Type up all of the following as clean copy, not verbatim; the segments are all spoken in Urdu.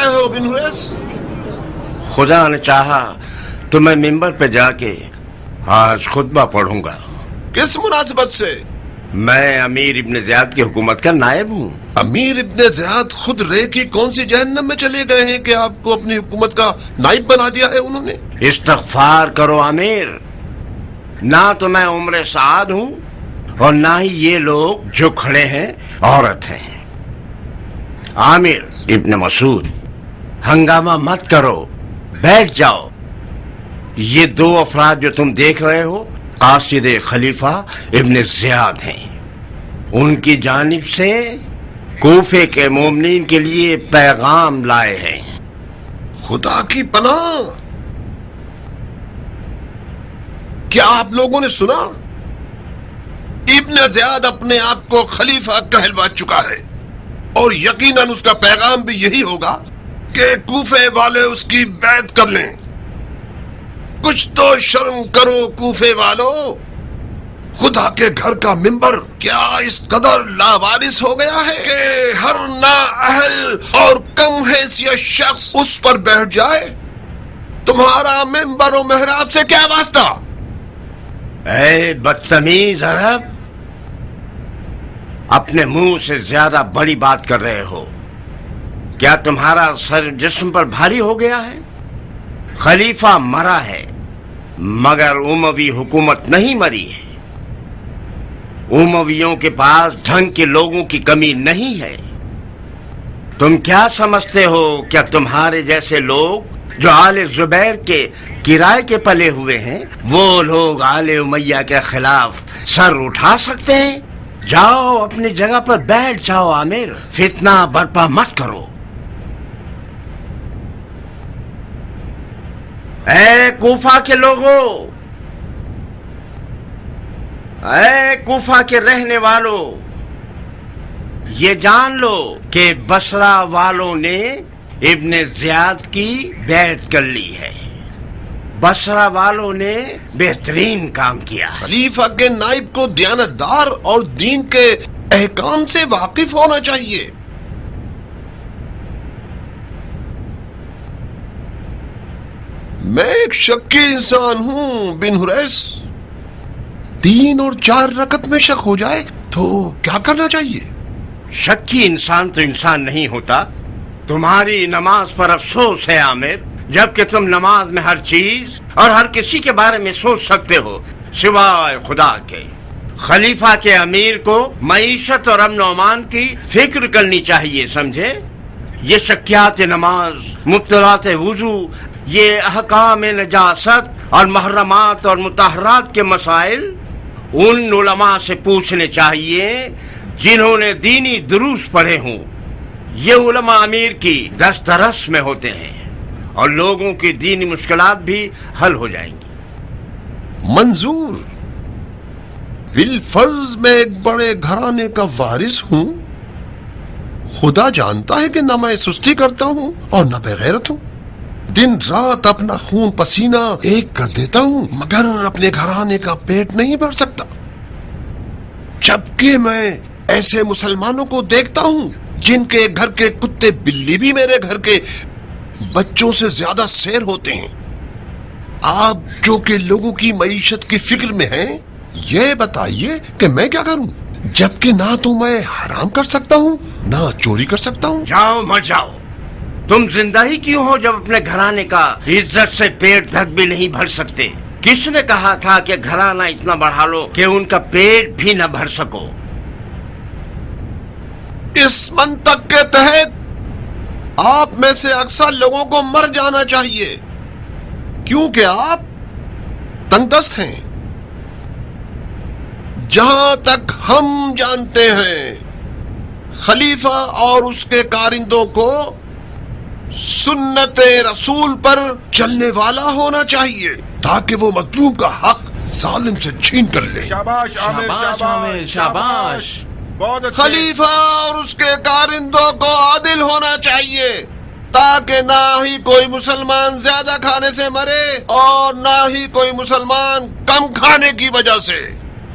رہے ہو بن حریث؟ خدا نے چاہا تو میں ممبر پہ جا کے آج خطبہ پڑھوں گا۔ کس مناسبت سے؟ میں امیر ابن زیاد کی حکومت کا نائب ہوں۔ امیر ابن زیاد خود رے کی کون سی جہنم میں چلے گئے ہیں کہ آپ کو اپنی حکومت کا نائب بنا دیا ہے انہوں نے؟ استغفار کرو امیر، نہ تو میں عمر سعد ہوں اور نہ ہی یہ لوگ جو کھڑے ہیں عورت ہیں۔ عامر ابن مسعود، ہنگامہ مت کرو، بیٹھ جاؤ۔ یہ دو افراد جو تم دیکھ رہے ہو قاصد خلیفہ ابن زیاد ہیں۔ ان کی جانب سے کوفے کے مومنین کے لیے پیغام لائے ہیں۔ خدا کی پناہ! کیا آپ لوگوں نے سنا؟ ابن زیاد اپنے آپ کو خلیفہ کہلوا چکا ہے، اور یقیناً اس کا پیغام بھی یہی ہوگا کہ کوفے والے اس کی بیعت کر لیں۔ کچھ تو شرم کرو کوفے والو! خدا کے گھر کا ممبر کیا اس قدر لاوارث ہو گیا ہے کہ ہر نااہل اور کم حیثیت شخص اس پر بیٹھ جائے؟ تمہارا ممبر و محراب سے کیا واسطہ؟ اے بدتمیز عرب، اپنے منہ سے زیادہ بڑی بات کر رہے ہو۔ کیا تمہارا سر جسم پر بھاری ہو گیا ہے؟ خلیفہ مرا ہے مگر اموی حکومت نہیں مری ہے۔ امویوں کے پاس ڈھنگ کے لوگوں کی کمی نہیں ہے۔ تم کیا سمجھتے ہو کیا تمہارے جیسے لوگ جو آل زبیر کے کرائے کے پلے ہوئے ہیں وہ لوگ آل امیہ کے خلاف سر اٹھا سکتے ہیں؟ جاؤ اپنی جگہ پر بیٹھ جاؤ عامر، فتنہ برپا مت کرو۔ اے کوفہ کے لوگوں، اے کوفہ کے رہنے والوں، یہ جان لو کہ بصرہ والوں نے ابن زیاد کی بیعت کر لی ہے۔ بصرہ والوں نے بہترین کام کیا ہے۔ خلیفہ کے نائب کو دیانتدار اور دین کے احکام سے واقف ہونا چاہیے۔ میں ایک شکی انسان ہوں بن حریث۔ 3 اور 4 رکعت میں شک ہو جائے تو کیا کرنا چاہیے؟ شکی انسان تو انسان نہیں ہوتا۔ تمہاری نماز پر افسوس ہے عامر، جبکہ تم نماز میں ہر چیز اور ہر کسی کے بارے میں سوچ سکتے ہو سوائے خدا کے۔ خلیفہ کے امیر کو معیشت اور امن و امان کی فکر کرنی چاہیے، سمجھے؟ یہ شکیات نماز، مبطلات وضو، یہ احکام نجاست اور محرمات اور مطہرات کے مسائل ان علماء سے پوچھنے چاہیے جنہوں نے دینی دروس پڑھے ہوں۔ یہ علماء امیر کی دسترس میں ہوتے ہیں اور لوگوں کی دینی مشکلات بھی حل ہو جائیں گی۔ منظور، بالفرض میں ایک بڑے گھرانے کا وارث ہوں۔ خدا جانتا ہے کہ نہ میں سستی کرتا ہوں اور نہ بغیرت ہوں۔ دن رات اپنا خون پسینہ ایک کر دیتا ہوں مگر اپنے گھرانے کا پیٹ نہیں بھر سکتا۔ جبکہ میں ایسے مسلمانوں کو دیکھتا ہوں جن کے گھر کے کتے بلی بھی میرے گھر کے بچوں سے زیادہ سیر ہوتے ہیں۔ آپ جو کہ لوگوں کی معیشت کی فکر میں ہیں، یہ بتائیے کہ میں کیا کروں، جبکہ نہ تو میں حرام کر سکتا ہوں نہ چوری کر سکتا ہوں۔ جاؤ مر جاؤ، تم زندہ ہی کیوں ہو جب اپنے گھرانے کا عزت سے پیٹ تک بھی نہیں بھر سکتے؟ کس نے کہا تھا کہ گھرانہ اتنا بڑھا لو کہ ان کا پیٹ بھی نہ بھر سکو؟ اس منطق کے تحت آپ میں سے اکثر لوگوں کو مر جانا چاہیے، کیونکہ آپ تنگ دست ہیں۔ جہاں تک ہم جانتے ہیں، خلیفہ اور اس کے کارندوں کو سنت رسول پر چلنے والا ہونا چاہیے تاکہ وہ مظلوم کا حق ظالم سے چھین کر لے۔ شاباش عامر، شاباش۔ خلیفہ اور اس کے کارندوں کو عادل ہونا چاہیے تاکہ نہ ہی کوئی مسلمان زیادہ کھانے سے مرے اور نہ ہی کوئی مسلمان کم کھانے کی وجہ سے۔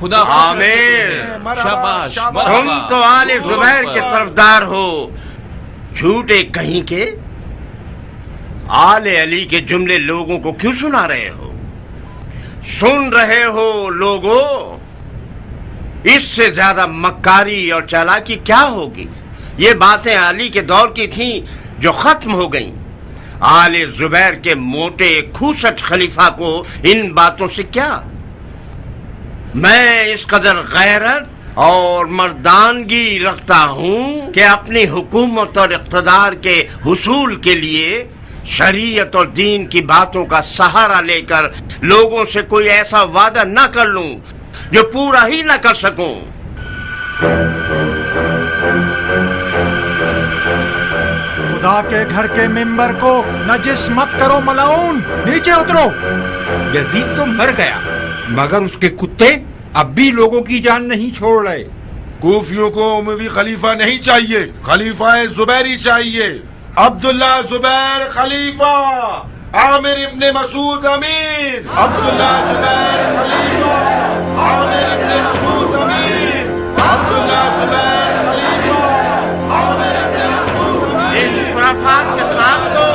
خدا عامر، شاباش، تم تو آل زبیر کے طرفدار ہو، جھوٹے کہیں کے۔ آل علی کے جملے لوگوں کو کیوں سنا رہے ہو؟ سن رہے ہو لوگوں، اس سے زیادہ مکاری اور چالاکی کیا ہوگی؟ یہ باتیں علی کے دور کی تھیں جو ختم ہو گئیں۔ آل زبیر کے موٹے کھوسٹ خلیفہ کو ان باتوں سے کیا؟ میں اس قدر غیرت اور مردانگی رکھتا ہوں کہ اپنی حکومت اور اقتدار کے حصول کے لیے شریعت اور دین کی باتوں کا سہارا لے کر لوگوں سے کوئی ایسا وعدہ نہ کر لوں جو پورا ہی نہ کر سکوں۔ خدا کے گھر کے ممبر کو نجس مت کرو ملعون، نیچے اترو۔ یزید تو مر گیا مگر اس کے کتے اب بھی لوگوں کی جان نہیں چھوڑ رہے۔ کوفیوں کو اموی خلیفہ نہیں چاہیے، خلیفہ زبیری چاہیے۔ عبداللہ زبیر خلیفہ، عامر ابن مسعود امیر۔ عبداللہ زبیر خلیفہ، عامر ابن مسعود امیر۔ عبداللہ زبیر خلیفہ، عامر ابن مسعود امیر۔ ان خرافات کے ساتھ تو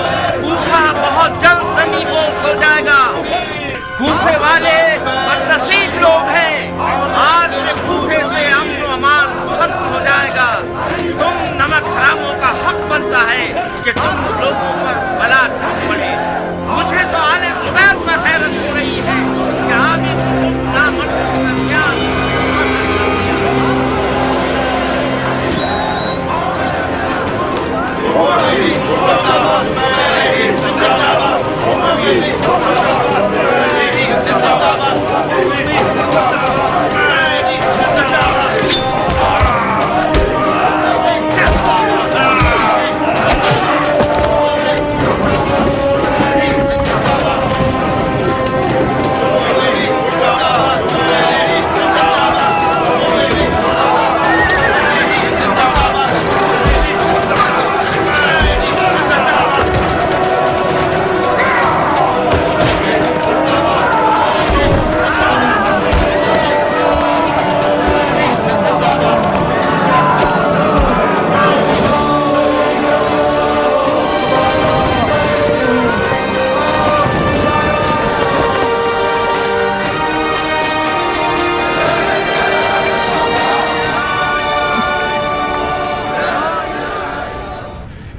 کوفہ بہت جلد زمین بوس ہو جائے گا۔ کوفے والے بدنصیب لوگ ہیں، آج سے کوفے سے امن و امان ختم ہو جائے گا۔ تم نمک حراموں کا حق بنتا ہے کہ تم لوگوں پر بلا ٹوٹ پڑے۔ مجھے تو آل زبیر پر حیرت ہو رہی ہے کہ عامر تم نامردوں کا دھیان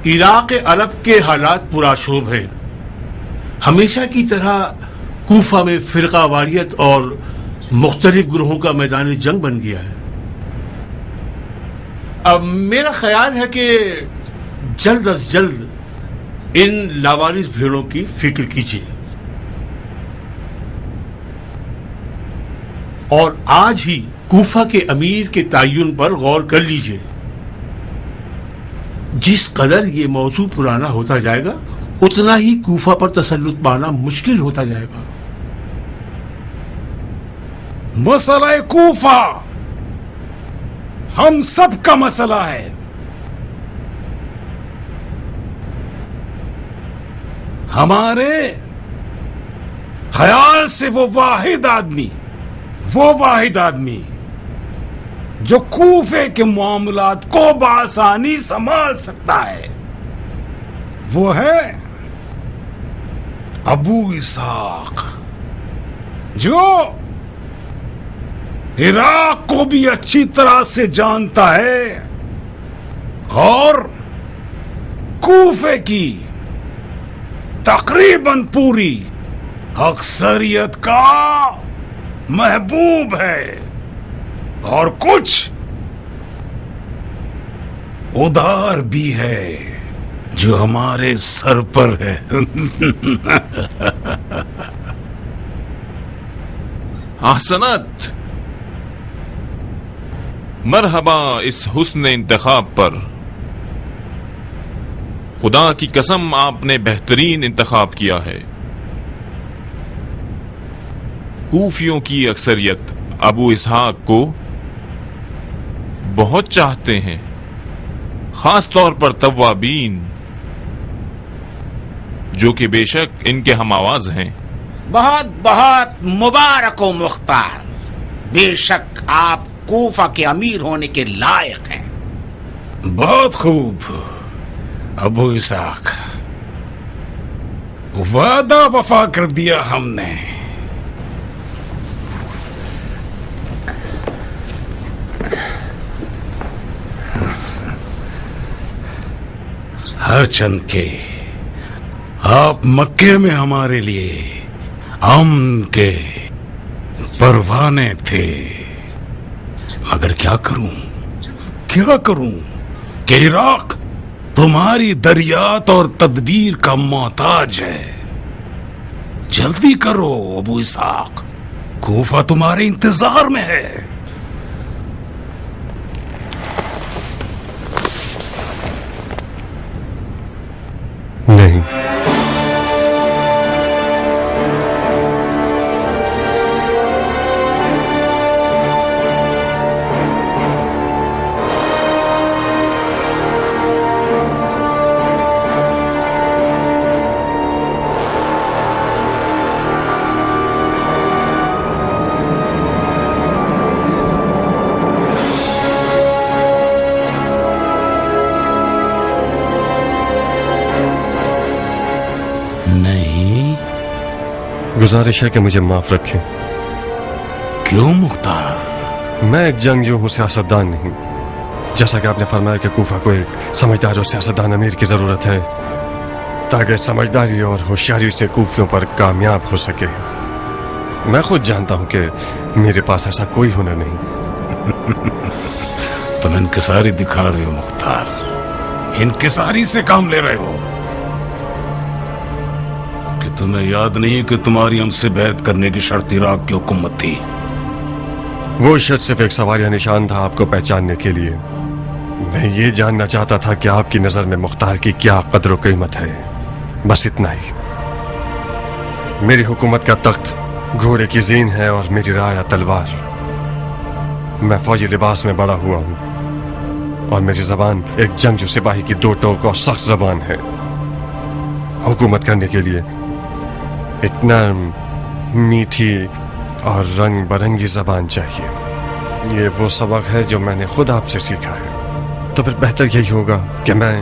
عراق عرب کے حالات پرآشوب ہیں۔ ہمیشہ کی طرح کوفہ میں فرقہ واریت اور مختلف گروہوں کا میدان جنگ بن گیا ہے۔ اب میرا خیال ہے کہ جلد از جلد ان لاوارث بھیڑوں کی فکر کیجیے اور آج ہی کوفہ کے امیر کے تعین پر غور کر لیجیے۔ جس قدر یہ موضوع پرانا ہوتا جائے گا اتنا ہی کوفہ پر تسلط پانا مشکل ہوتا جائے گا۔ مسئلہ کوفہ ہم سب کا مسئلہ ہے۔ ہمارے خیال سے وہ واحد آدمی جو کوفے کے معاملات کو بآسانی سنبھال سکتا ہے وہ ہے ابو اسحاق، جو عراق کو بھی اچھی طرح سے جانتا ہے اور کوفے کی تقریباً پوری اکثریت کا محبوب ہے، اور کچھ ادھار بھی ہے جو ہمارے سر پر ہے۔ احسنت، مرحبا اس حسن انتخاب پر۔ خدا کی قسم آپ نے بہترین انتخاب کیا ہے۔ کوفیوں کی اکثریت ابو اسحاق کو بہت چاہتے ہیں، خاص طور پر توابین جو کہ بے شک ان کے ہم آواز ہیں۔ بہت بہت مبارک و مختار، بے شک آپ کوفہ کے امیر ہونے کے لائق ہیں۔ بہت خوب ابو اسحاق، وعدہ وفا کر دیا ہم نے. ہر چند کے آپ مکے میں ہمارے لیے امن کے پروانے تھے، مگر کیا کروں کہ عراق تمہاری دریات اور تدبیر کا محتاج ہے. جلدی کرو ابو اسحاق، کوفہ تمہارے انتظار میں ہے. نہیں، گزارش ہے کہ مجھے معاف رکھیں. کیوں مختار؟ میں ایک جنگجو ہوں، سیاستدان نہیں. جیسا کہ آپ نے فرمایا کہ کوفہ کو ایک سمجھدار اور سیاستدان امیر کی ضرورت ہے تاکہ سمجھداری اور ہوشیاری سے کوفیوں پر کامیاب ہو سکے. میں خود جانتا ہوں کہ میرے پاس ایسا کوئی ہنر نہیں. تم انکساری دکھا رہے ہو مختار، انکساری سے کام لے رہے ہو. کہ تمہیں یاد نہیں کہ تمہاری ہم سے بیعت کرنے کی شرط عراق کی حکومت تھی؟ وہ شرط صرف ایک سواریہ نشان تھا آپ کو پہچاننے کے لیے. میں یہ جاننا چاہتا تھا کہ آپ کی نظر میں مختار کی کیا قدر و قیمت ہے، بس اتنا ہی. میری حکومت کا تخت گھوڑے کی زین ہے اور میری رایا تلوار. میں فوجی لباس میں بڑا ہوا ہوں اور میری زبان ایک جنگجو سپاہی کی دو ٹوک اور سخت زبان ہے. حکومت کرنے کے لیے ایک نرم، میٹھی اور رنگ برنگی زبان چاہیے. یہ وہ سبق ہے جو میں نے خود آپ سے سیکھا ہے. تو پھر بہتر یہی ہوگا کہ میں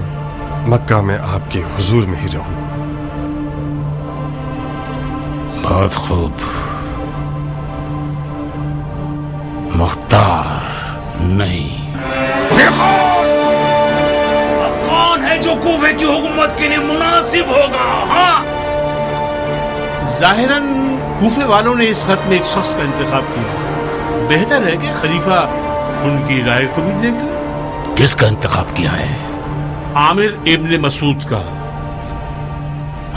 مکہ میں آپ کے حضور میں ہی رہوں. بہت خوب مختار. نہیں، کون ہے جو کوفے کی حکومت کے لیے مناسب ہوگا؟ ہاں، ظاہراً کوفے والوں نے اس خط میں ایک شخص کا انتخاب کیا. بہتر ہے کہ خلیفہ ان کی رائے کو بھی دیکھ لیں. کس کا انتخاب کیا ہے؟ عامر ابن مسعود کا.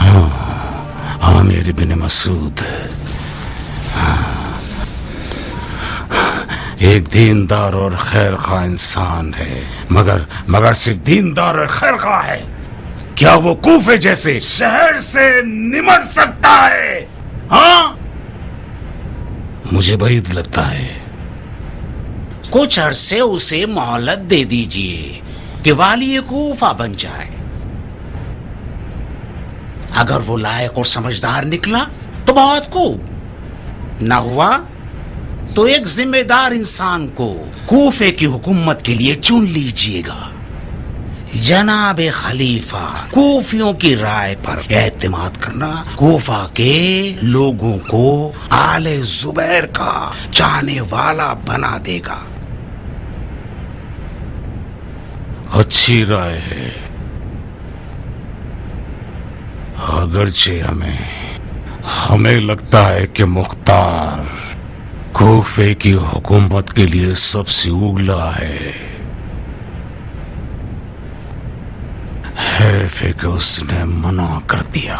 ہاں، عامر ابن مسعود ایک دیندار اور خیر خواہ انسان ہے، مگر صرف دیندار اور خیر خواہ ہے. کیا وہ کوفے جیسے شہر سے نمٹ سکتا ہے؟ ہاں، مجھے بعید لگتا ہے. کچھ عرصے اسے مہلت دے دیجئے کہ والی کوفہ بن جائے. اگر وہ لائق اور سمجھدار نکلا تو بہت خوب، نہ ہوا تو ایک ذمہ دار انسان کو کوفے کی حکومت کے لیے چن لیجئے گا. جناب خلیفہ، کوفیوں کی رائے پر اعتماد کرنا کوفہ کے لوگوں کو آل زبیر کا چاہنے والا بنا دے گا. اچھی رائے ہے، اگرچہ ہمیں لگتا ہے کہ مختار کوفے کی حکومت کے لیے سب سے اولا ہے. حیف ہے کہ اس نے منع کر دیا.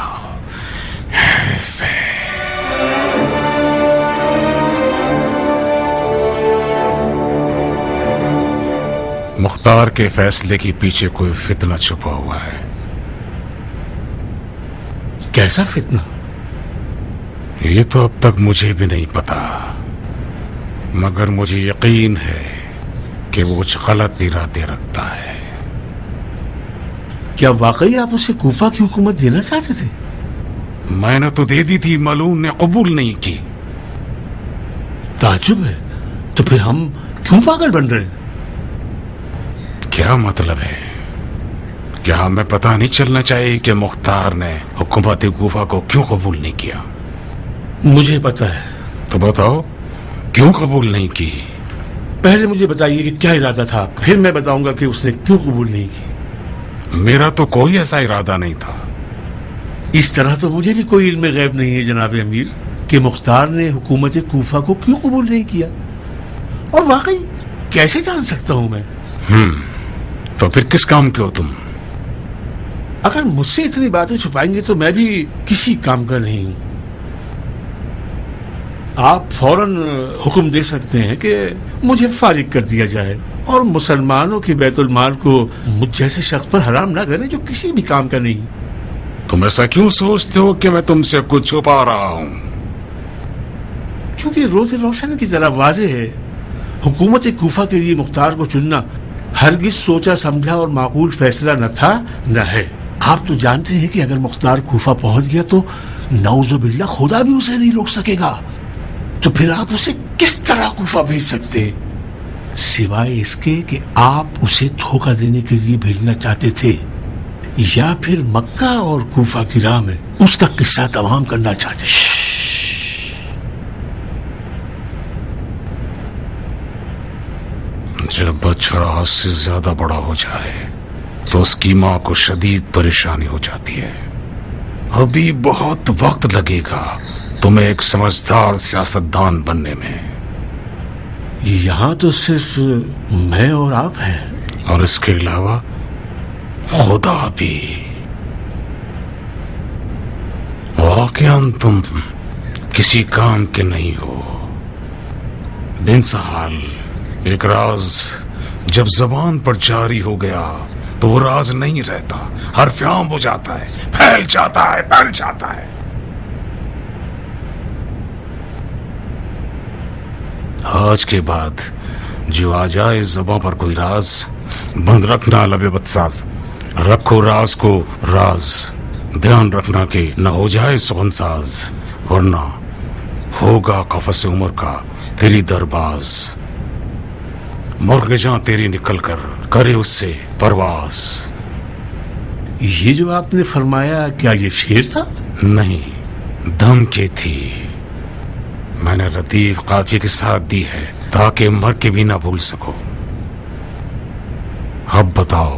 حیف ہے. مختار کے فیصلے کے پیچھے کوئی فتنہ چھپا ہوا ہے. کیسا فتنہ؟ یہ تو اب تک مجھے بھی نہیں پتا، مگر مجھے یقین ہے کہ وہ کچھ غلط ارادے رکھتا ہے. کیا واقعی آپ اسے کوفہ کی حکومت دینا چاہتے تھے؟ میں نے تو دے دی تھی، ملعون نے قبول نہیں کی. تعجب ہے. تو پھر ہم کیوں پاگل بن رہے ہیں؟ کیا مطلب ہے؟ کیا ہمیں پتہ نہیں چلنا چاہیے کہ مختار نے حکومت کوفہ کو کیوں قبول نہیں کیا؟ مجھے پتا ہے. تو بتاؤ کیوں قبول نہیں کی؟ پہلے مجھے بتائیے کہ کیا ارادہ تھا آپ کا، پھر میں بتاؤں گا کہ اس نے کیوں قبول نہیں کی. میرا تو کوئی ایسا ارادہ نہیں تھا. اس طرح تو مجھے بھی کوئی علم غیب نہیں ہے جناب امیر کہ مختار نے حکومت کوفہ کو کیوں قبول نہیں کیا. اور واقعی کیسے جان سکتا ہوں میں؟ تو پھر کس کام کے ہو تم؟ اگر مجھ سے اتنی باتیں چھپائیں گے تو میں بھی کسی کام کا نہیں ہوں. آپ فوراً حکم دے سکتے ہیں کہ مجھے فارغ کر دیا جائے اور مسلمانوں کی بیت المال کو مجھ جیسے شخص پر حرام نہ کریں جو کسی بھی کام کا نہیں. تم ایسا کیوں سوچتے ہو کہ میں تم سے کچھ چھپا رہا ہوں؟ کیونکہ روز روشن کی طرح واضح ہے حکومت کوفہ کے لیے مختار کو چننا ہرگز سوچا سمجھا اور معقول فیصلہ نہ تھا نہ ہے. آپ تو جانتے ہیں کہ اگر مختار کوفہ پہنچ گیا تو نعوذ باللہ خدا بھی اسے نہیں روک سکے گا. تو پھر آپ اسے کس طرح کوفہ بھیج سکتے ہیں سوائے اس کے کہ آپ اسے دھوکہ دینے کے لیے بھیجنا چاہتے تھے یا پھر مکہ اور کوفہ کی راہ میں اس کا قصہ تمام کرنا چاہتے تھے. جب بچڑا حد سے زیادہ بڑا ہو جائے تو اس کی ماں کو شدید پریشانی ہو جاتی ہے. ابھی بہت وقت لگے گا تمہیں ایک سمجھدار سیاستدان بننے میں. یہاں تو صرف میں اور آپ ہیں اور اس کے علاوہ خدا بھی. واقعاً تم کسی کام کے نہیں ہو. بن سہال ایک راز جب زبان پر جاری ہو گیا تو وہ راز نہیں رہتا، حرف عام ہو جاتا ہے، پھیل جاتا ہے. آج کے بعد جو آ جائے زبان پر کوئی راز بند رکھنا لب بدساز. رکھو راز کو راز، دھیان رکھنا کہ نہ ہو جائے سخن ساز، ورنہ ہوگا قفس عمر کا تیری درباز. مرغ جاں تیری نکل کر کرے اس سے پرواز. یہ جو آپ نے فرمایا کیا یہ شعر تھا؟ نہیں، دم کی تھی. میں نے ردیف قافیے کے ساتھ دی ہے تاکہ مر کے بھی نہ بھول سکو. اب بتاؤ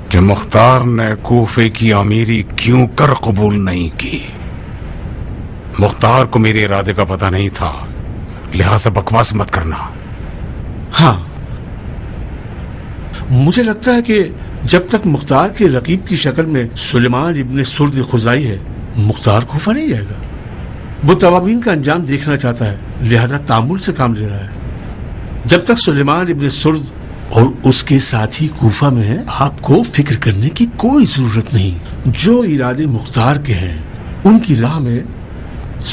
کہ مختار نے کوفے کی امیری کیوں کر قبول نہیں کی؟ مختار کو میرے ارادے کا پتہ نہیں تھا، لہذا بکواس مت کرنا. ہاں، مجھے لگتا ہے کہ جب تک مختار کے رقیب کی شکل میں سلیمان ابن سرد خزائی ہے مختار کوفہ نہیں جائے گا. وہ توابین کا انجام دیکھنا چاہتا ہے، لہذا تعامل سے کام لے رہا ہے. جب تک سلیمان ابن سرد اور اس کے ساتھی کوفہ میں ہیں آپ کو فکر کرنے کی کوئی ضرورت نہیں. جو ارادے مختار کے ہیں ان کی راہ میں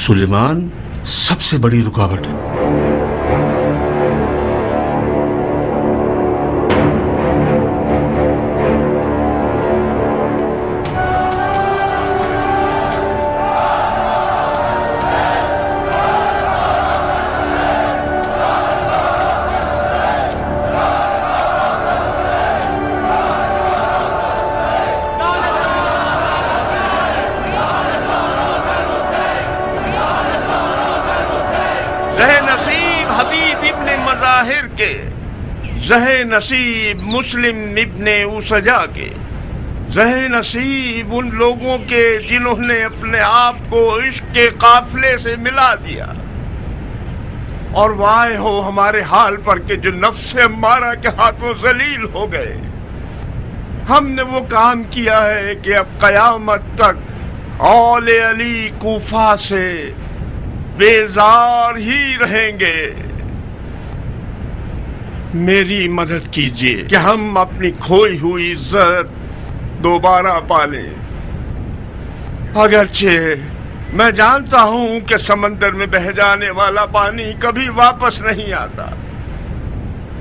سلیمان سب سے بڑی رکاوٹ ہے. زہ نصیب مسلم ابن اوسجا کے، زہ نصیب ان لوگوں کے جنہوں نے اپنے آپ کو عشق کے قافلے سے ملا دیا. اور وائے ہو ہمارے حال پر کہ جو نفس امارہ کے ہاتھوں ذلیل ہو گئے. ہم نے وہ کام کیا ہے کہ اب قیامت تک اول علی کوفہ سے بیزار ہی رہیں گے. میری مدد کیجیے کہ ہم اپنی کھوئی ہوئی عزت دوبارہ پالیں. اگرچہ میں جانتا ہوں کہ سمندر میں بہہ جانے والا پانی کبھی واپس نہیں آتا.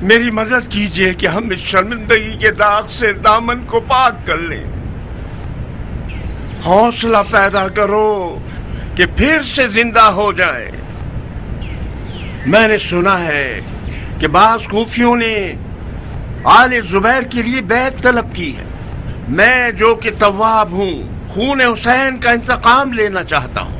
میری مدد کیجیے کہ ہم اس شرمندگی کے داغ سے دامن کو پاک کر لیں. حوصلہ پیدا کرو کہ پھر سے زندہ ہو جائیں. میں نے سنا ہے کہ بعض کوفیوں نے آل زبیر کے لیے بیعت طلب کی ہے. میں جو کہ تواب ہوں خون حسین کا انتقام لینا چاہتا ہوں.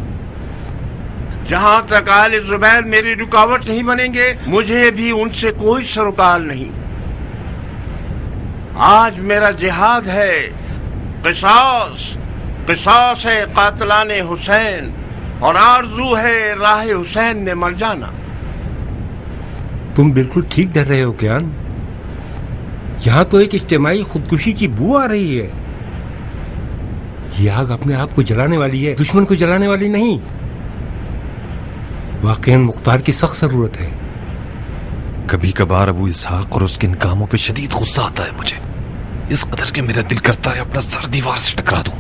جہاں تک آل زبیر میری رکاوٹ نہیں بنیں گے مجھے بھی ان سے کوئی سروکار نہیں. آج میرا جہاد ہے قصاص ہے قاتلان حسین اور آرزو ہے راہ حسین میں مر جانا. تم بالکل ٹھیک ڈر رہے ہو کیان. یہاں تو ایک اجتماعی خودکشی کی بو آ رہی ہے. یہ آگ اپنے آپ کو جلانے والی ہے, دشمن کو جلانے والی نہیں. واقعاً مختار کی سخت ضرورت ہے. کبھی کبھار ابو اسحاق اور اس کے ان کاموں پہ شدید غصہ آتا ہے مجھے, اس قدر کہ میرا دل کرتا ہے اپنا سر دیوار سے ٹکرا دوں.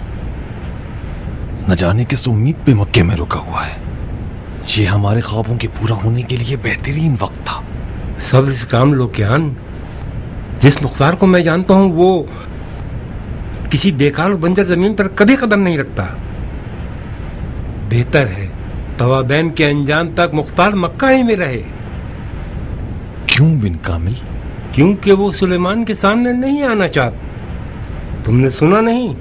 نہ جانے کس امید پہ مکے میں رکا ہوا ہے. یہ ہمارے خوابوں کے پورا ہونے کے لیے بہترین وقت تھا. صبر سے کام لو کیان. جس مختار کو میں جانتا ہوں وہ کسی بیکار و بنجر زمین پر کبھی قدم نہیں رکھتا. بہتر ہے توابین کے انجام تک مختار مکہ ہی میں رہے. کیوں بن کامل؟ کیونکہ وہ سلیمان کے سامنے نہیں آنا چاہتا. تم نے سنا نہیں؟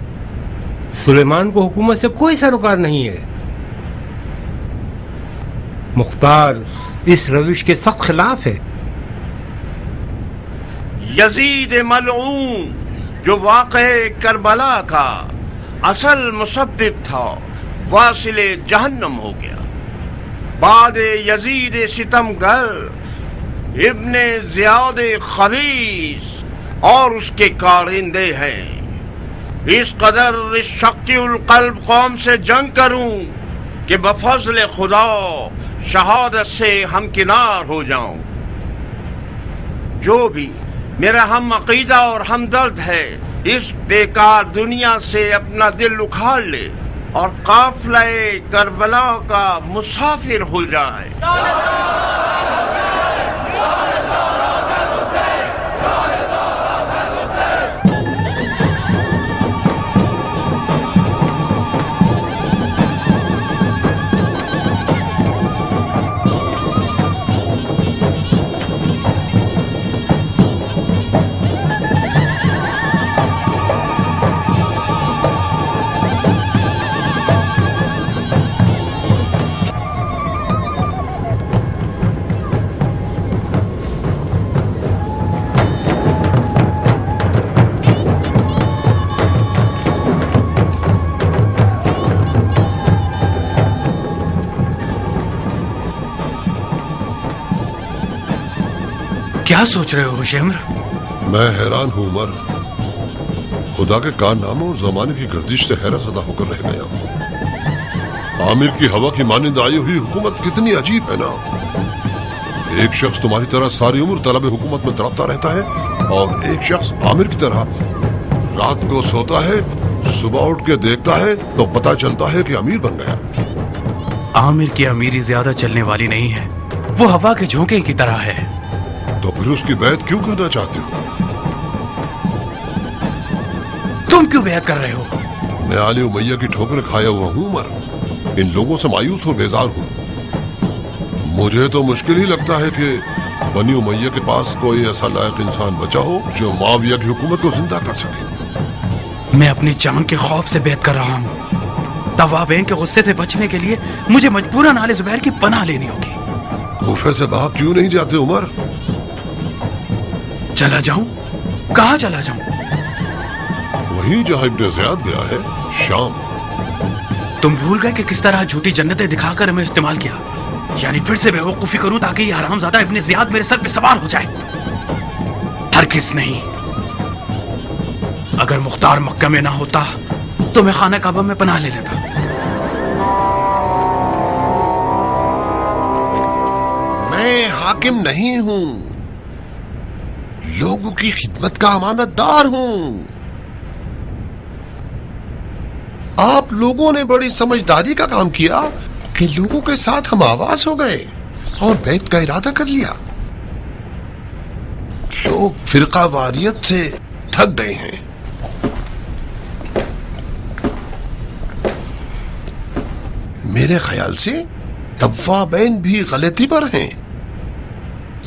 سلیمان کو حکومت سے کوئی سروکار نہیں ہے. مختار اس روش کے سخت خلاف ہے. یزید ملعون جو واقع کربلا کا اصل مسبب تھا واصل جہنم ہو گیا. بعد یزید ستمگر ابن زیاد خبیث اور اس کے کارندے ہیں. اس قدر اس شقی القلب قوم سے جنگ کروں کہ بفضل خدا شہادت سے ہمکنار ہو جاؤں. جو بھی میرا ہم عقیدہ اور ہمدرد ہے اس بیکار دنیا سے اپنا دل اکھاڑ لے اور قافلہ کربلا کا مسافر ہو جائے. کیا سوچ رہے ہو شمر؟ میں حیران ہوں عمر. خدا کے کارناموں اور زمانے کی گردش سے حیرت زدہ ہو کر رہ گیا ہوں. عامر کی ہوا کی مانند آئی ہوئی حکومت کتنی عجیب ہے نا. ایک شخص تمہاری طرح ساری عمر طلب حکومت میں تڑپتا رہتا ہے اور ایک شخص عامر کی طرح رات کو سوتا ہے, صبح اٹھ کے دیکھتا ہے تو پتہ چلتا ہے کہ امیر بن گیا. عامر کی امیری زیادہ چلنے والی نہیں ہے, وہ ہوا کے جھونکے کی طرح ہے. تو پھر اس کی بیعت کیوں کرنا چاہتے ہو؟ تم کیوں بیعت کر رہے ہو؟ میں آل امیہ کی ٹھوکر کھایا ہوا ہوں عمر. ان لوگوں سے مایوس اور بیزار ہوں. مجھے تو مشکل ہی لگتا ہے کہ بنی امیہ کے پاس کوئی ایسا لائق انسان بچا ہو جو معاویہ کی حکومت کو زندہ کر سکے. میں اپنی جان کے خوف سے بیعت کر رہا ہوں. توابین کے غصے سے بچنے کے لیے مجھے مجبوراً آل زبیر کی پناہ لینی ہوگی. کوفے سے باہر کیوں نہیں جاتے عمر؟ چلا جاؤں؟ کہاں چلا جاؤں؟ وہیں جہاں ابن زیاد گیا ہے, شام. تم بھول گئے کہ کس طرح جھوٹی جنتیں دکھا کر ہمیں استعمال کیا. یعنی پھر سے بیوقوفی کروں تاکہ یہ حرامزادہ ابن زیاد میرے سر پہ سوار ہو جائے. ہرگز نہیں. اگر مختار مکہ میں نہ ہوتا تو میں خانہ کعبہ میں پناہ لے لیتا. میں حاکم نہیں ہوں, لوگوں کی خدمت کا امانت دار ہوں. آپ لوگوں نے بڑی سمجھداری کا کام کیا کہ لوگوں کے ساتھ ہم آواز ہو گئے اور بیعت کا ارادہ کر لیا. لوگ فرقہ واریت سے تھک گئے ہیں. میرے خیال سے توابین بھی غلطی پر ہیں.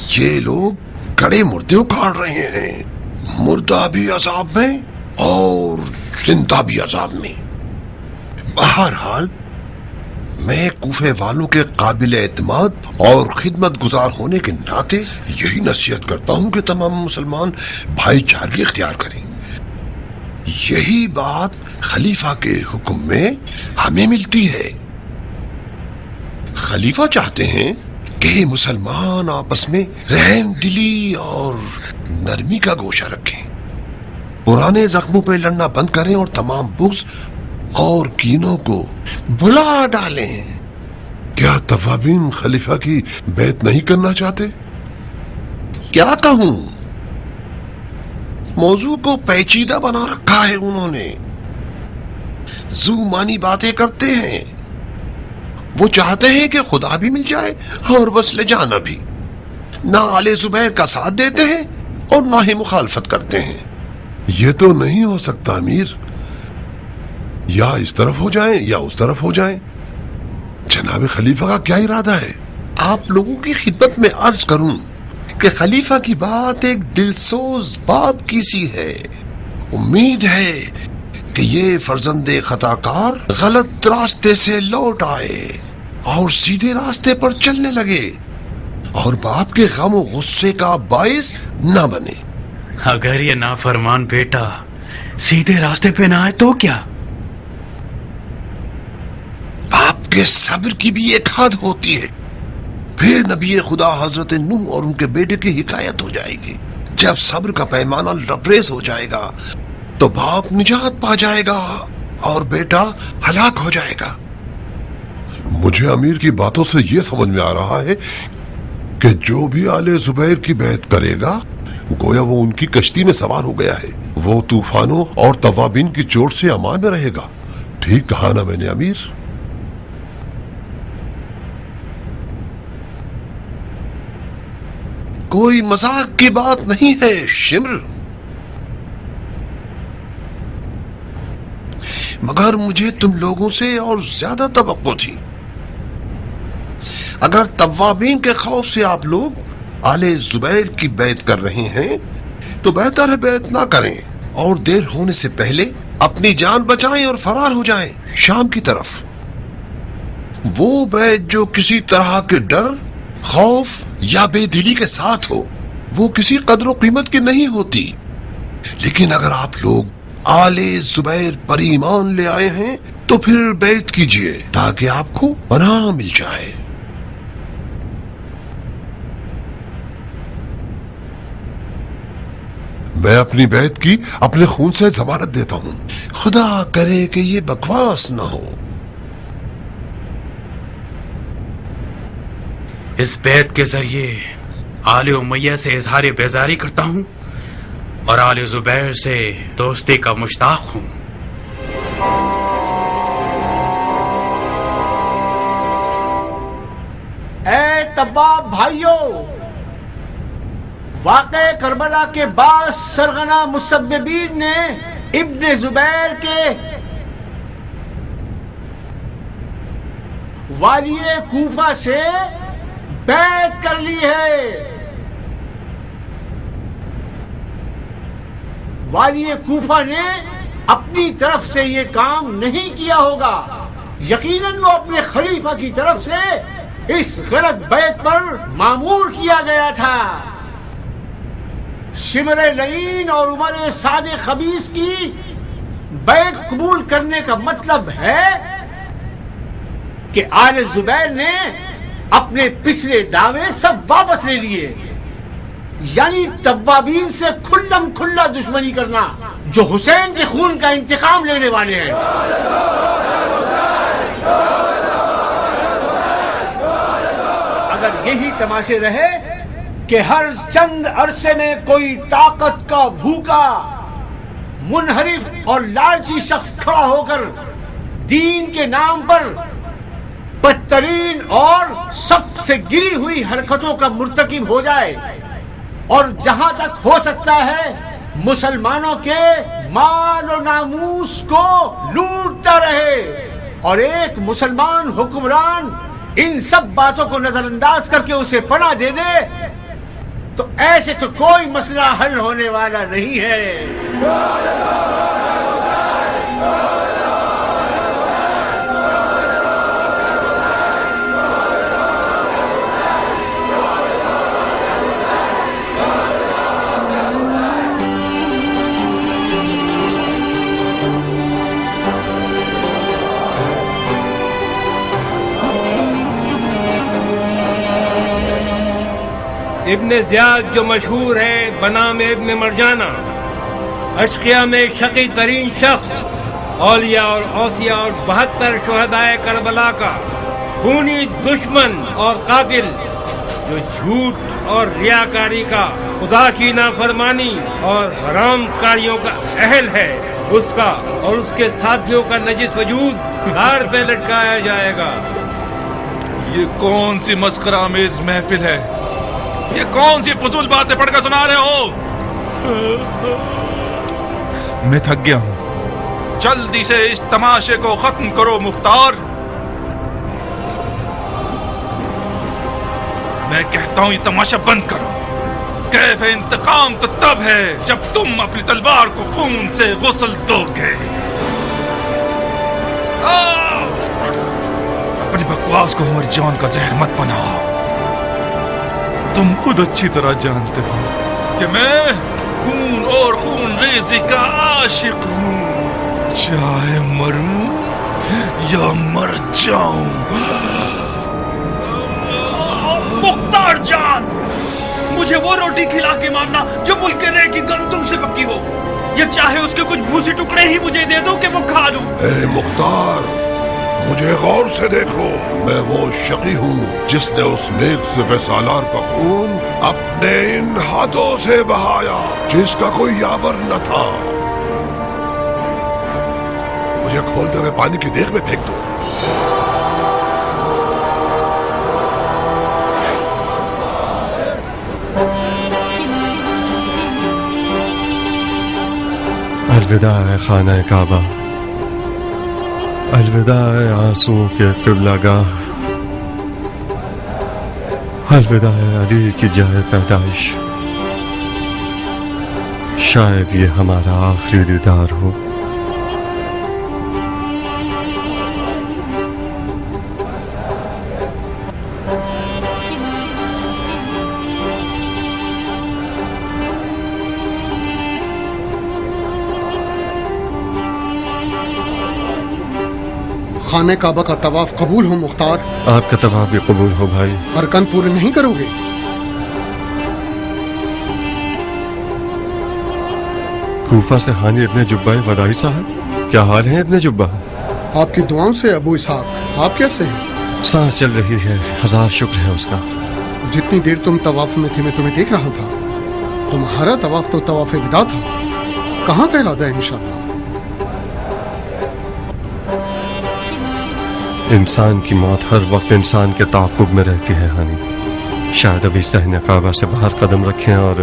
یہ لوگ کڑے مردے اکھاڑ رہے ہیں, مردہ بھی عذاب میں اور زندہ بھی عذاب میں. بہرحال میں کوفے والوں کے قابل اعتماد اور خدمت گزار ہونے کے ناطے یہی نصیحت کرتا ہوں کہ تمام مسلمان بھائی چارگی اختیار کریں. یہی بات خلیفہ کے حکم میں ہمیں ملتی ہے. خلیفہ چاہتے ہیں کہ مسلمان آپس میں رحم دلی اور نرمی کا گوشہ رکھیں، پرانے زخموں پہ لڑنا بند کریں اور تمام بغض اور کینوں کو بلا ڈالیں. کیا توابین خلیفہ کی بیعت نہیں کرنا چاہتے؟ کیا کہوں، موضوع کو پیچیدہ بنا رکھا ہے انہوں نے. زو مانی باتیں کرتے ہیں. وہ چاہتے ہیں کہ خدا بھی مل جائے اور وصل جانا بھی. نہ آل زبیر کا ساتھ دیتے ہیں اور نہ ہی مخالفت کرتے ہیں. یہ تو نہیں ہو سکتا امیر. یا اس طرف ہو جائیں یا اس طرف ہو جائیں. جناب خلیفہ کا کیا ارادہ ہے؟ آپ لوگوں کی خدمت میں عرض کروں کہ خلیفہ کی بات ایک دلسوز باپ کی سی ہے. امید ہے کہ یہ فرزند خطا کار غلط راستے سے لوٹ آئے اور سیدھے راستے پر چلنے لگے اور باپ کے غم و غصے کا باعث نہ بنے. اگر یہ نافرمان بیٹا سیدھے راستے پہ نہ آئے تو کیا؟ باپ کے صبر کی بھی ایک حد ہوتی ہے. پھر نبی خدا حضرت نوح اور ان کے بیٹے کی حکایت ہو جائے گی. جب صبر کا پیمانہ لبریز ہو جائے گا تو باپ نجات پا جائے گا اور بیٹا ہلاک ہو جائے گا. مجھے امیر کی باتوں سے یہ سمجھ میں آ رہا ہے کہ جو بھی آل زبیر کی بیعت کرے گا گویا وہ ان کی کشتی میں سوار ہو گیا ہے. وہ طوفانوں اور توابین کی چوٹ سے امان میں رہے گا. ٹھیک کہا نا میں نے امیر؟ کوئی مذاق کی بات نہیں ہے شمر، مگر مجھے تم لوگوں سے اور زیادہ توقع تھی. اگر توابین کے خوف سے آپ لوگ آل زبیر کی بیعت کر رہے ہیں تو بہتر ہے بیعت نہ کریں اور دیر ہونے سے پہلے اپنی جان بچائیں اور فرار ہو جائیں شام کی طرف. وہ بیعت جو کسی طرح کے ڈر، خوف یا بے دلی کے ساتھ ہو وہ کسی قدر و قیمت کی نہیں ہوتی. لیکن اگر آپ لوگ آل زبیر پر ایمان لے آئے ہیں تو پھر بیعت کیجئے تاکہ آپ کو پناہ مل جائے. میں اپنی بیعت کی اپنے خون سے ضمانت دیتا ہوں. خدا کرے کہ یہ بکواس نہ ہو. اس بیعت کے ذریعے آل امیہ سے اظہار بیزاری کرتا ہوں اور آل زبیر سے دوستی کا مشتاق ہوں. اے تباب بھائیوں، واقع کربلا کے بعد سرغنہ مسببین نے ابن زبیر کے والی کوفہ سے بیعت کر لی ہے. والی کوفہ نے اپنی طرف سے یہ کام نہیں کیا ہوگا. یقیناً وہ اپنے خلیفہ کی طرف سے اس غلط بیعت پر مامور کیا گیا تھا. شمر لعین اور عمر سعد خبیث کی بیعت قبول کرنے کا مطلب ہے کہ آل زبیر نے اپنے پچھلے دعوے سب واپس لے لیے، یعنی توابین سے کھلم کھلا دشمنی کرنا جو حسین کے خون کا انتقام لینے والے ہیں. اگر یہی تماشے رہے کہ ہر چند عرصے میں کوئی طاقت کا بھوکا، منحرف اور لالچی شخص کھڑا ہو کر دین کے نام پر بدترین اور سب سے گری ہوئی حرکتوں کا مرتکب ہو جائے اور جہاں تک ہو سکتا ہے مسلمانوں کے مال و ناموس کو لوٹتا رہے اور ایک مسلمان حکمران ان سب باتوں کو نظر انداز کر کے اسے پناہ دے دے تو ایسے تو کوئی مسئلہ حل ہونے والا نہیں ہے. ابن زیاد جو مشہور ہے بنام ابن مرجانہ، اشقیاء میں شقی ترین شخص، اولیاء اور اوصیاء اور 72 شہدائے کربلا کا خونی دشمن اور قاتل، جو جھوٹ اور ریاکاری کا، خدا کی نافرمانی اور حرام کاریوں کا اہل ہے، اس کا اور اس کے ساتھیوں کا نجس وجود دار پہ لٹکایا جائے گا۔ یہ کون سی مسخرہ آمیز محفل ہے؟ یہ کون سی فضول باتیں پڑھ کر سنا رہے ہو؟ میں تھک گیا ہوں، جلدی سے اس تماشے کو ختم کرو مختار۔ میں کہتا ہوں یہ تماشا بند کرو۔ کیف انتقام تو تب ہے جب تم اپنی تلوار کو خون سے غسل دو گے۔ اپنی بکواس کو ہماری جان کا زہر مت بناؤ۔ تم خود اچھی طرح جانتے ہو کہ میں خون اور خون ریزی کا عاشق ہوں، چاہے مروں یا مر جاؤں۔ مختار جان، مجھے وہ روٹی کھلا کے مارنا جو ملک کے رے کی گندم سے پکی ہو، یا چاہے اس کے کچھ بھوسی ٹکڑے ہی مجھے دے دو کہ وہ کھا لوں۔ اے مختار، مجھے غور سے دیکھو، میں وہ شقی ہوں جس نے اس نیک سپہ سالار کا خون اپنے ان ہاتھوں سے بہایا جس کا کوئی یاور نہ تھا۔ مجھے کھولتے ہوئے پانی کی دیگ میں پھینک دو۔ الوداع ہے خانہ کعبہ، الوداع ہے آنسوؤں کے قبلہ گاہ، الوداع ہے علی کی جائے پیدائش، شاید یہ ہمارا آخری دیدار ہو۔ خانہ کعبہ کا طواف قبول ہو مختار۔ آپ کا طواف بھی قبول ہو بھائی۔ ارکان پورے نہیں کرو گے؟ کوفہ سے ہانی ابن جبہ وداعی صاحب، کیا حال ہے ابن جبہ؟ آپ کی دعاؤں سے ابو اسحاق، آپ کیسے ہیں؟ سانس چل رہی ہے، ہزار شکر ہے اس کا۔ جتنی دیر تم طواف میں تھے میں تمہیں دیکھ رہا تھا، تمہارا طواف تو طواف وداع تھا، کہاں کا ارادہ ہے انشاءاللہ؟ انسان کی موت ہر وقت انسان کے تعاقب میں رہتی ہے ہانی، شاید ابھی صحن کعبہ سے باہر قدم رکھیں اور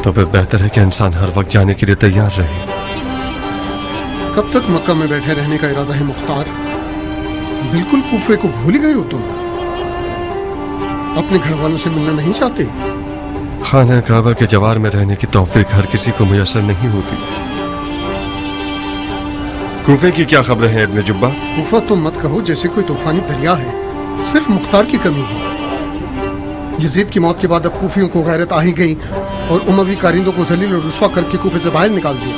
تو پھر بہتر ہے کہ انسان ہر وقت جانے کے لیے تیار رہے۔ کب تک مکہ میں بیٹھے رہنے کا ارادہ ہے مختار؟ بالکل کوفے کو بھول ہی گئے ہو تم؟ اپنے گھر والوں سے ملنا نہیں چاہتے؟ خانہ کعبہ کے جوار میں رہنے کی توفیق ہر کسی کو میسر نہیں ہوتی۔ کوفے کی کیا خبریں ہیں ابن جبہ؟ کوفہ تم مت کہو جیسے کوئی طوفانی دریا ہے، صرف مختار کی کمی ہے۔ یزید کی موت کے بعد اب کوفیوں کو غیرت آ ہی گئی اور اموی کارندوں کو ذلیل اور رسوا کر کے کوفے سے باہر نکال دیا۔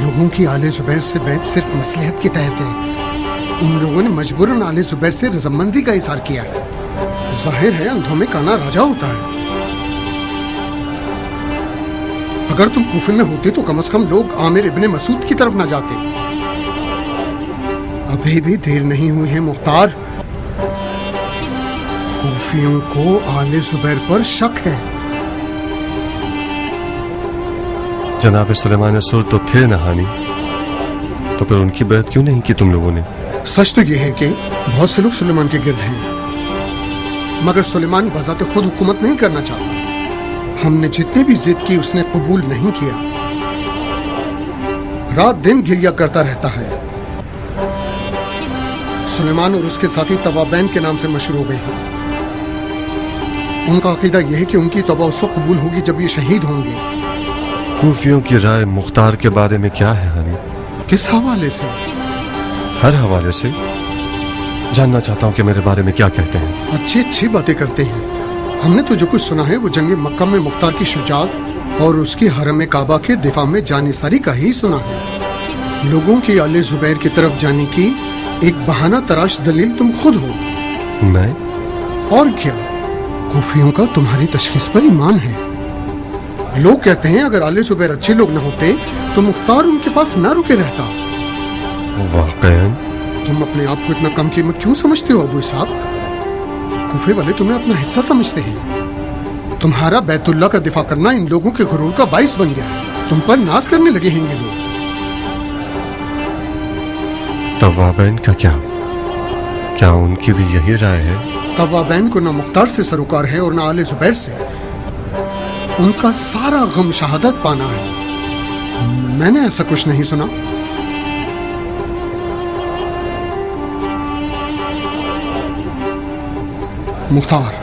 لوگوں کی آل زبیر سے بیعت صرف مصلحت کے تحت ہے، ان لوگوں نے مجبوراً آل زبیر سے رضامندی کا اظہار کیا ہے۔ ظاہر ہے اندھوں میں کانا راجا ہوتا ہے۔ اگر تم کوفے میں ہوتے تو کم از کم لوگ عامر ابن مسعود کی طرف نہ جاتے۔ ابھی بھی دیر نہیں ہوئی ہے مختار، کوفیوں کو آل زبیر پر شک ہے۔ جناب سلیمان سور تو تھے نہانی، تو پھر ان کی بیعت کیوں نہیں کی تم لوگوں نے؟ سچ تو یہ ہے کہ بہت سے لوگ سلیمان کے گرد ہیں، مگر سلیمان بذات خود حکومت نہیں کرنا چاہتا۔ ہم نے جتنے بھی ضد کی اس نے قبول نہیں کیا، رات دن گریہ کرتا رہتا ہے۔ سلیمان اور اس کے ساتھی توابین کے نام سے مشہور ہو گئے ہیں۔ ان کا عقیدہ یہ ہے کہ ان کی توبہ اس وقت قبول ہوگی جب یہ شہید ہوں گے۔ کوفیوں کی رائے مختار کے بارے میں کیا ہے ہانی؟ کس حوالے سے؟ ہر حوالے سے جاننا چاہتا ہوں کہ میرے بارے میں کیا کہتے ہیں۔ اچھی اچھی باتیں کرتے ہیں۔ ہم نے تو جو کچھ سنا ہے وہ جنگ مکہ میں مختار کی شجاعت اور اس کی حرم کعبہ کے دفاع میں جان نثاری کا ہی سنا ہے۔ لوگوں کی آل زبیر کی طرف جانے کی ایک بہانہ تراش دلیل تم خود ہو. میں؟ اور کیا، کوفیوں کا تمہاری تشخیص پر ایمان ہے. لوگ کہتے ہیں اگر آل زبیر اچھے لوگ نہ ہوتے تو مختار ان کے پاس نہ رکے رہتا. واقعاً تم اپنے آپ کو اتنا کم قیمت کیوں سمجھتے ہو ابو اسحاق؟ کوفے والے تمہیں اپنا حصہ سمجھتے ہیں. تمہارا بیت اللہ کا دفاع کرنا ان لوگوں کے غرور کا باعث بن گیا ہے. تم پر ناز کرنے لگے ہیں یہ لوگ. توابین کا کیا ان کی بھی یہی رائے ہے؟ توابین کو نہ مختار سے سروکار ہے اور نہ آل زبیر سے. ان کا سارا غم شہادت پانا ہے. میں نے ایسا کچھ نہیں سنا. مختار،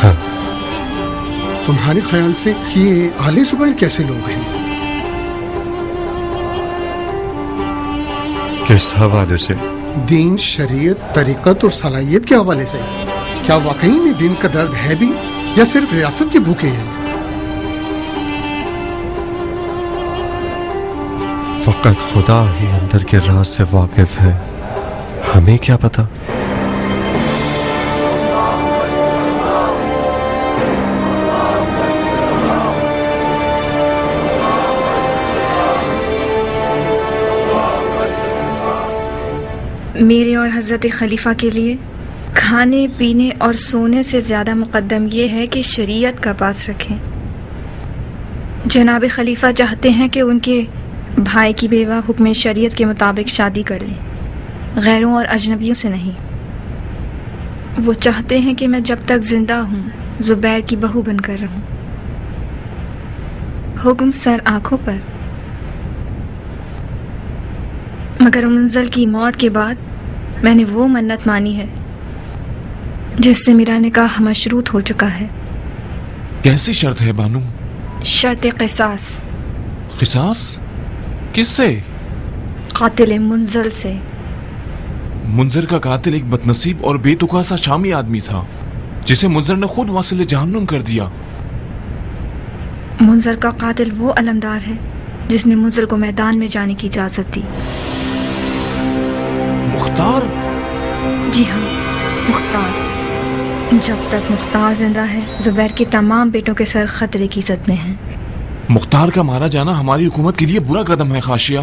ہاں، تمہارے خیال سے یہ آل زبیر کیسے لوگ ہیں؟ کس حوالے سے؟ دین، شریعت، طریقت اور صلاحیت کے حوالے سے. کیا واقعی میں دین کا درد ہے بھی یا صرف ریاست کے بھوکے ہیں؟ فقط خدا ہی اندر کے راز سے واقف ہے، ہمیں کیا پتا. میرے اور حضرت خلیفہ کے لیے کھانے پینے اور سونے سے زیادہ مقدم یہ ہے کہ شریعت کا پاس رکھیں. جناب خلیفہ چاہتے ہیں کہ ان کے بھائی کی بیوہ حکم شریعت کے مطابق شادی کر لیں، غیروں اور اجنبیوں سے نہیں. وہ چاہتے ہیں کہ میں جب تک زندہ ہوں زبیر کی بہو بن کر رہوں. حکم سر آنکھوں پر. مگر منزل کی موت کے بعد میں نے وہ منت مانی ہے جس سے میرا نکاح مشروط ہو چکا ہے. کیسی شرط ہے بانو؟ شرط قصاص. قصاص کس سے؟ قاتل منزل سے. منظر کا قاتل ایک بدنصیب اور بے تقا سا شامی آدمی تھا جسے منظر نے خود واصل جہنم کر دیا. منظر کا قاتل وہ علمدار ہے جس نے منزل کو میدان میں جانے کی اجازت دی. مختار؟ جی ہاں، مختار. جب تک مختار زندہ ہے زبیر کے تمام بیٹوں کے سر خطرے کی زد میں ہیں. مختار کا مارا جانا ہماری حکومت کے لیے برا قدم ہے خاشیہ.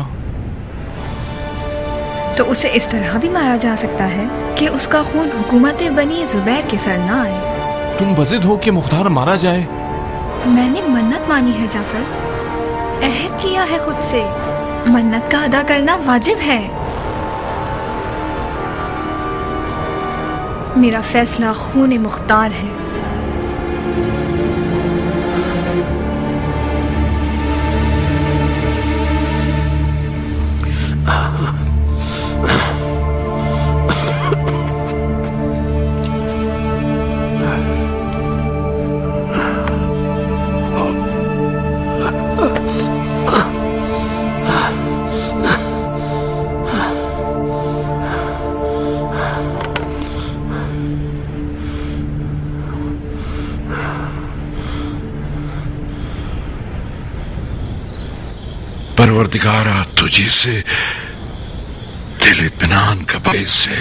تو اسے اس طرح بھی مارا جا سکتا ہے کہ اس کا خون حکومت بنی زبیر کے سر نہ آئے. تم بضد ہو کہ مختار مارا جائے؟ میں نے منت مانی ہے جعفر، عہد کیا ہے خود سے. منت کا ادا کرنا واجب ہے. میرا فیصلہ خون مختار ہے. پروردگارا تجھی سے دل اطمینان کا باعث ہے